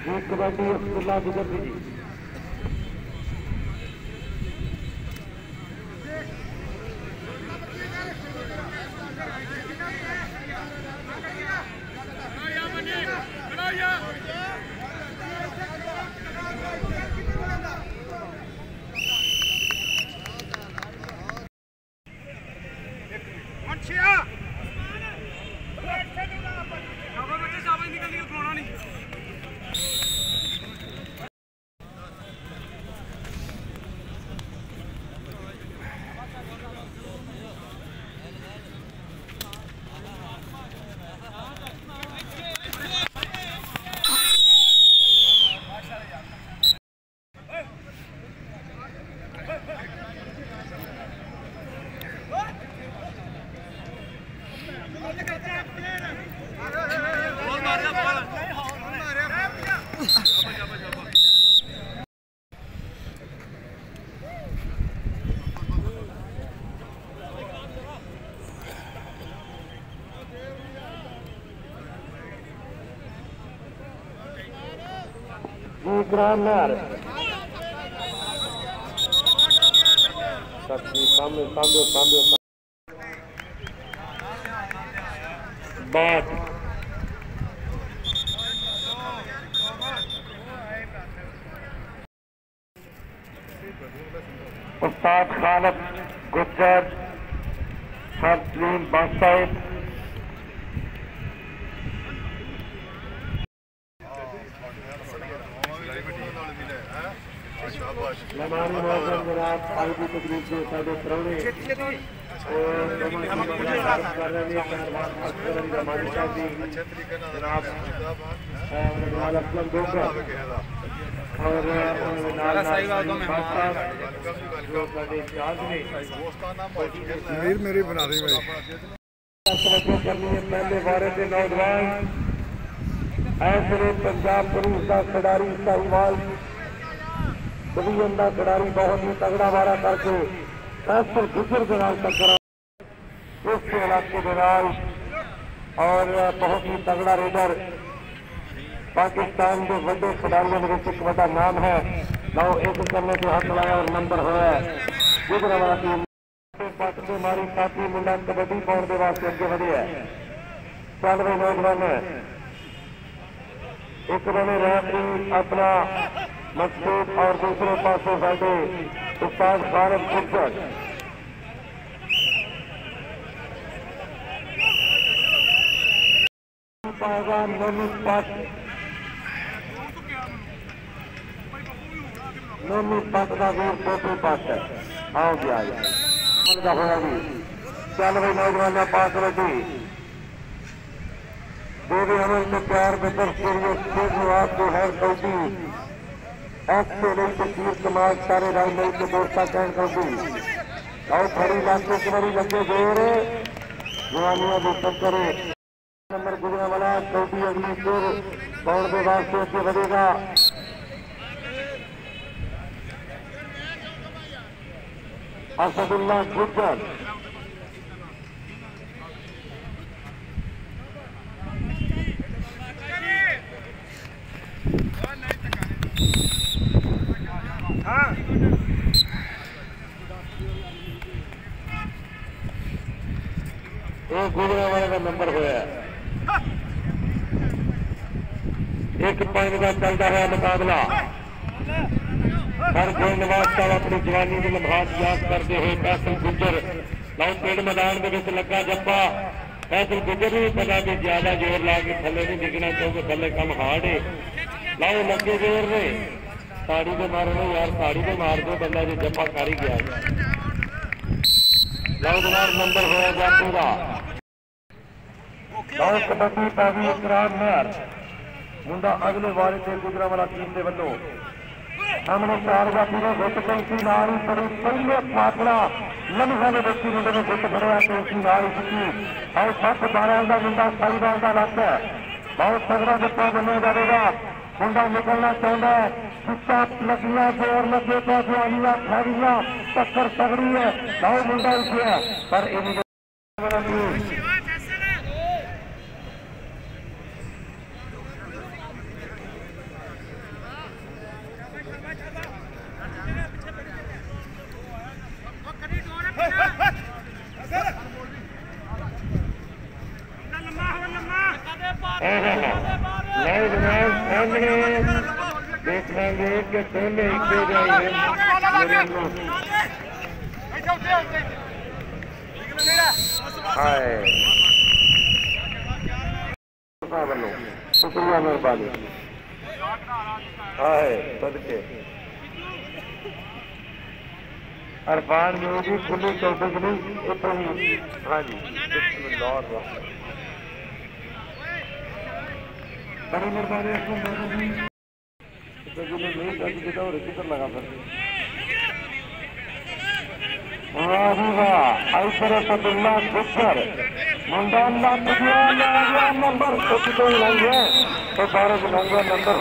कबड्डी अब्दुल्ला बुजुर्ग जी। Granar. Sambil. Bat. Ustad Khalid Gujjar, Sarjeen Basaid. मेहमान मौजूद जनाब आई की तकरीब के सादे प्रोणे और मेरी बना रही भाई करनी है पहले बारे के नौजवान ऐसे पंजाब पुलिस का खिडारी साहिवाल डिवीजन का खिडारी बहुत ही तगड़ा वारा करके फैसल गुजर के नाल टक्कर उस इलाके के नाल और बहुत ही तगड़ा रेडर पाकिस्तान के बड़े खिडारियों में एक बड़ा नाम है। नौ एक करने के हाथ लाया और नंबर होया गुजरा वाला टीम पट के मारी काफी मुंडा कबड्डी पाने के वास्ते अगे बढ़े है। चल रहे नौजवान एक बने रेफरी अपना मकसूद और दूसरे पासों साढ़े उस्ताद खालिद गुज्जर पाएगा नोमी पट का वीर पोपी पट है। आओ जी आ होया जी। चल भाई नौजवान पास रही देवी अमल के प्यार में आपको हर कौटी ऐसे नहीं तस्वीर समाज सारे राय नहीं के दोस्ता कहन कौटी और खड़ी लाखों की बड़ी लगे जोर जवानियां भी सब करे नंबर गुजरा वाला कौटी अगली सुर दौड़ के वास्ते से बढ़ेगा। असदुल्ला गुज्जर गुजरा वाले का नंबर होया। एक पॉइंट का चलता है मुकाबला। हर कोई नवाज साहब अपनी जवानी के लम्हात याद करते हुए फैसल गुज्जर लाओ पेड़ मैदान के लगा जप्पा फैसल गुज्जर भी पता कि ज्यादा जोर ला के थले नहीं दिखना क्योंकि थले कम हार्ड है। लाओ लगे जोर ने साड़ी के मारो यार साड़ी के मार दो बंदा जो जप्पा कर ही गया। लाओ जनाब नंबर होया जाती का लाओ कबड्डी पावी इकराम नहर मुंडा अगले वाले से गुजरा वाला टीम के वालों सामने चार का पूरा गुट कैसी नारी पड़ी पहले फासला लम्हा में बच्ची मुंडे ने गुट भरवा तो उसकी नारी चुकी और 7-12 का मुंडा 7 का लगता है। बहुत तगड़ा जप्पा बनने जाएगा। मुंडा निकलना चाहता है सुस्ता लगिया जोर लगे तो जवानियां खारियां टक्कर तगड़ी है। बहुत मुंडा उठे पर नौजवान सामने देख लेंगे कि दोनों एक दे जाएंगे शुक्रिया मेहरबानी हाय सदके अरफान में भी खुली चौबीस नहीं इतनी हाँ जी बड़ी मेहरबानी नहीं करती और किधर लगा सकते फतुल्ला गुप्तर मुंडाला नंबर तो लंगे तो 12 लंगे नंबर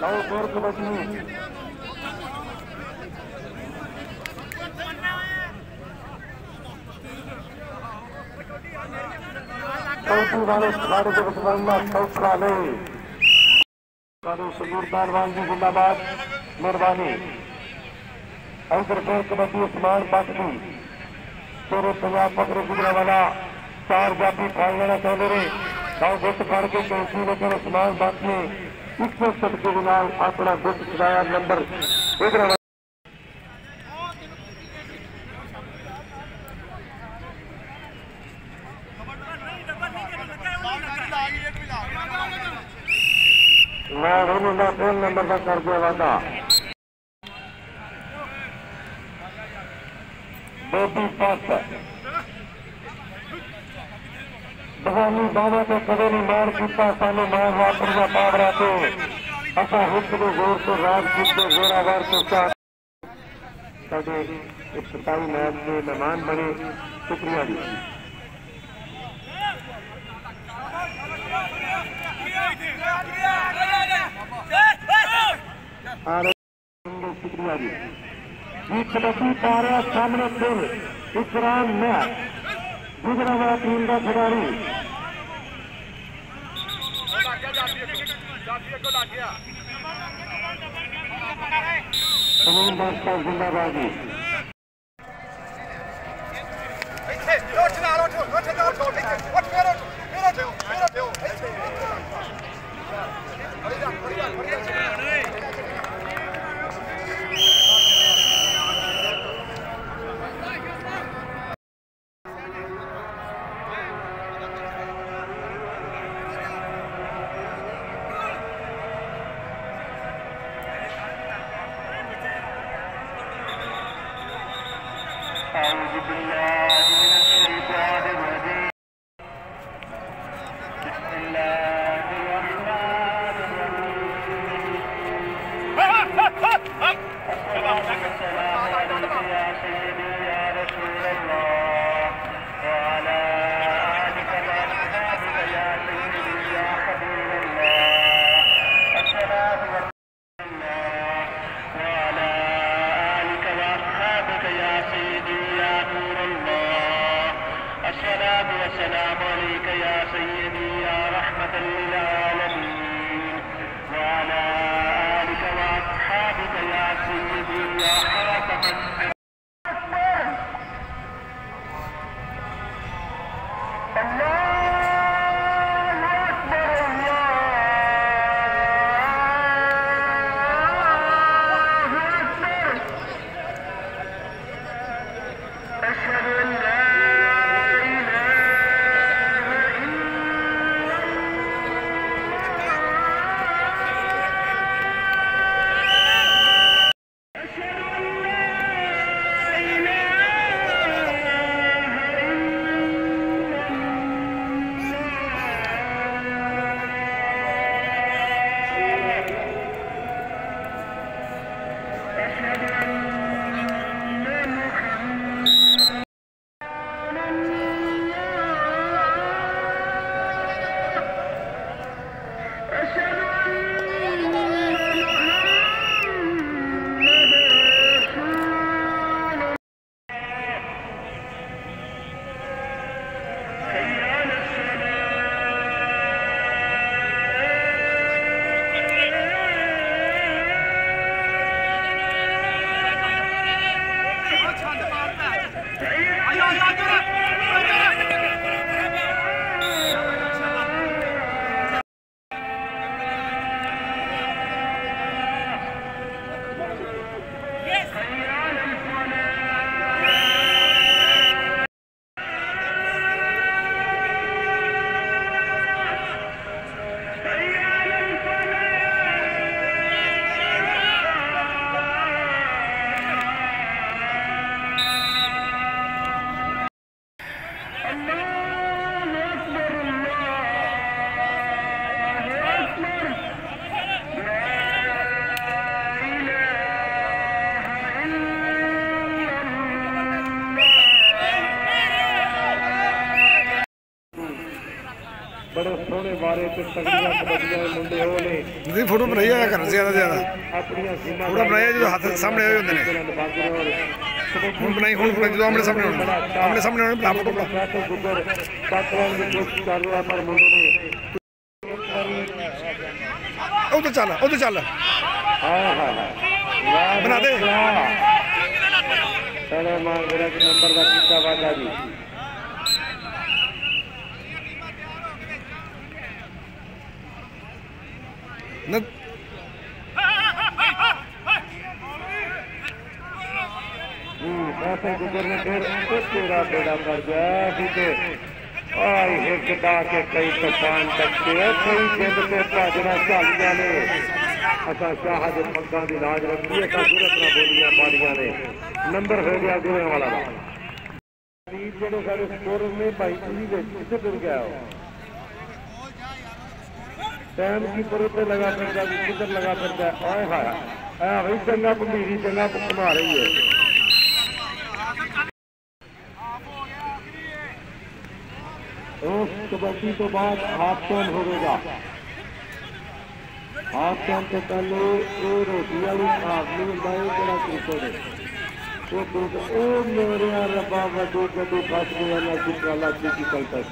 लाओ गोर को बचनी चौथी वाले खिलाड़ी को बचवाना चौथा ले सबूर पहलवान जी जिंदाबाद मेहरबानी अंतर कोर कबड्डी उस्मान बागदी तेरे पंजाब पकड़े गुजरा वाला 4 जाती फाइनल चाहते रहे गाँव गुट फाड़ के चौथी लेकर उस्मान बागदी 107 के बिना अपना गुट सजाया नंबर गुजरा मैं फोन नंबर का कर दिया वादा बेटी पास भवानी बाबा को कदे नहीं मार किया सानू मार वापरिया पावरा को असा हित के जोर से राजपूत के जोरावर के साथ इफ्तिताई मैच के मेहमान बने शुक्रिया जी शुक्रिया जी कबड्डी पारा सामने खेल इकराम मैच गुजरावाला टीम का खिलाड़ी सुनील मास्टर जिंदाबाद जी बड़े सोहने बारे ते तगड़ियां कबड्डियां मुंडे हो ने नहीं फोटो बनाइए करना ज्यादा अपनी सीमा फोटो बनाइए जो हाथ सामने आए होंगे ने हुन बनाई हुन जो आमने सामने होने बना फोटो बना गुजर पाकवान की कोशिश कर रहा पर मुंडे ने उधर चल बना दे चलो मां मेरा नंबर का कितना वादा जी ऐसे गुजरने फिर तेरा बेड़ा कर गया ठीक आई हिट दा के कई तूफान तकते कई जिंद पे भाजना झालियां ने असा शाह दे पग्गां दी लाज रखी है सूरत ना बोलियां मारियां ने नंबर हो गया गुरे वाला जेडे सारे स्कोर ने भाई जी कितने टुर गया हो टाइम की पर लगा फिरता किधर लगा फिरता आए हाय भाई चंगा भंडीरी चंगा घुमा रही है उस कबड्डी तो बाद हाफ टाइम होगा हाफ टाइम तो पहले ये रोटी वाली खानी होता है बड़ा क्रिकेट वो मेरे रबा वड्डी गड्डी फस गया ना चित्राला की कल तक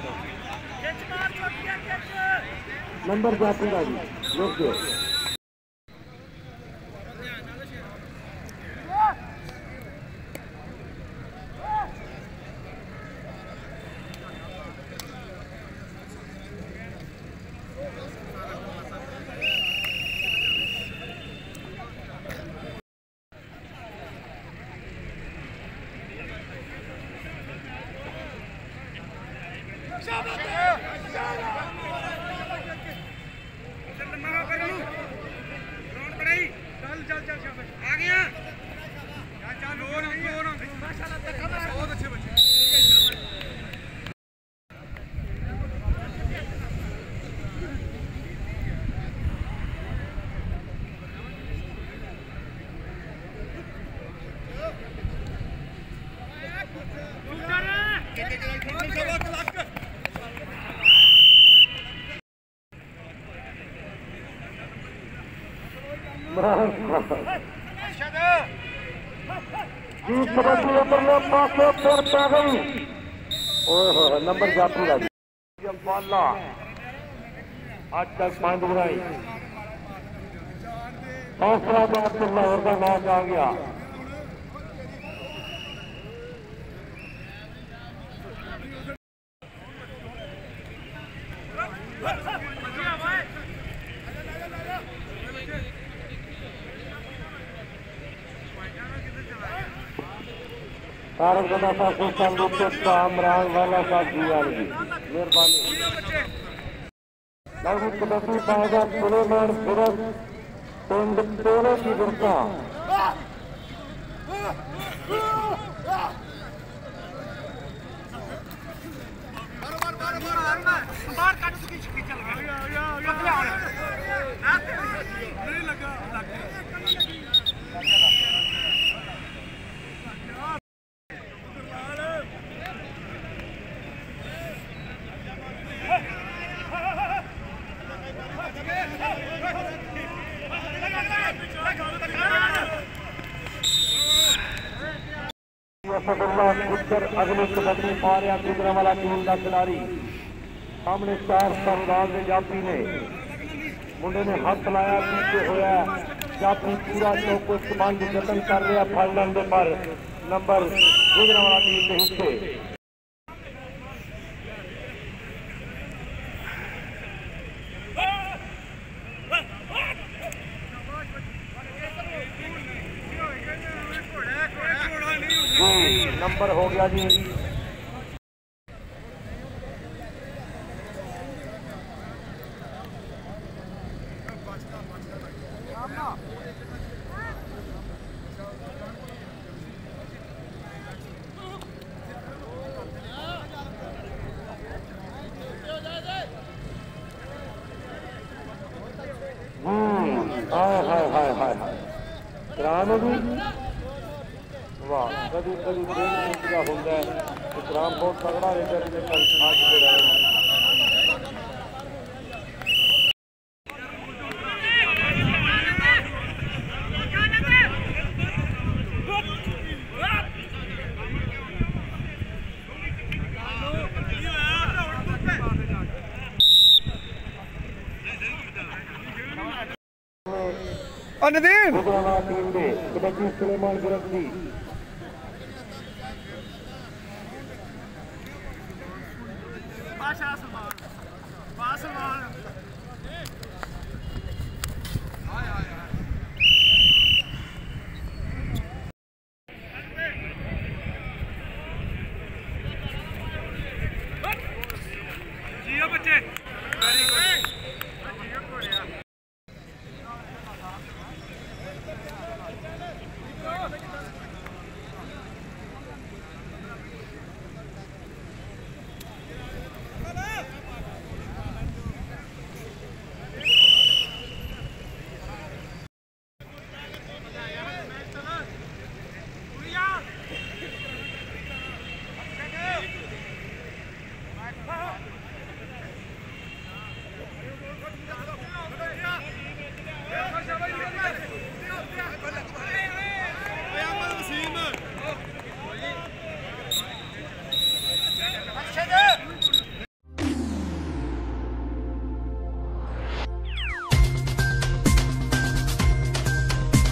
नंबर जापेगा जी लोग दो नंबर जापूगा आज तक 5 बनाई हौसला बात लाहौर का मैच आ गया इमरान वाला साहब जी वाली मेहरबानी कबड्डी पाएगा सुलेमान फिरोज पिंड तेरे की बिरसा अगली कबड्डी पा रहा गुजरांवाला टीम का खिलाड़ी सामने 4 संदाज जापी ने मुंडे ने हाथ लाया पीछे होया जापी पूरा चौको इस्तेमाल जतन कर रहा फल लेने पर नंबर गुजरांवाला टीम के हिस्से नंबर हो गया जी कभी कभी का होता है इकराम बहुत तगड़ा लेकर आज नदीम लुधियाना टीम के कबड्डी सुलेमान गिरफ्त की बच्चे